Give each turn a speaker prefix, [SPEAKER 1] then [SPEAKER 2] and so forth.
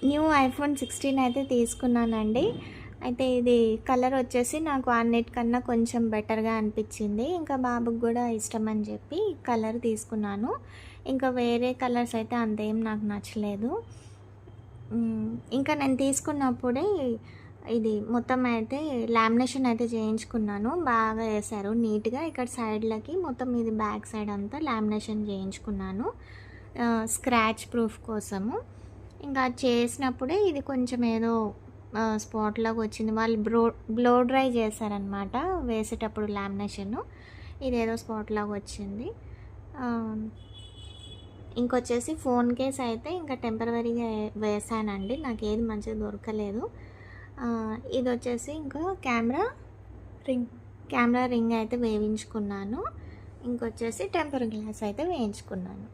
[SPEAKER 1] New iPhone 16 అయితే తీసుకున్నానండి. అయితే ఇది కలర్ వచ్చేసి నాకు అన్నిటికన్నా కొంచెం బెటర్‌గా అనిపించింది. ఇంకా బాబుకి గూడా ఇష్టమని చెప్పి కలర్ తీసుకున్నాను. ఇంకా వేరే కలర్స్ అయితే అంతేం నాకు నచ్చలేదు. ఇంకా నేను తీసుకున్నప్పుడే ఇది మొత్తం అయితే లామినేషన్ అయితే చేయించుకున్నాను. బాగా ఏశారు నీట్‌గా. ఇక్కడ సైడ్‌లకి మొత్తం ఇది బ్యాక్ సైడ్ అంతా లామినేషన్ చేయించుకున్నాను. స్క్రాచ్ ప్రూఫ్ కోసము. ఇంకా అది చేసినప్పుడే ఇది కొంచెం ఏదో స్పాట్ లాగా వచ్చింది. వాళ్ళు బ్లో డ్రై చేశారనమాట వేసేటప్పుడు లామినేషను. ఇదేదో స్పాట్ లాగా వచ్చింది. ఇంకొచ్చేసి ఫోన్ కేస్ అయితే ఇంకా టెంపరవరీగా వేసానండి. నాకు ఏది మంచిగా దొరకలేదు. ఇది వచ్చేసి ఇంకా రింగ్ కెమెరా రింగ్ అయితే వేయించుకున్నాను. ఇంకొచ్చేసి టెంపర్ గ్లాస్ అయితే వేయించుకున్నాను.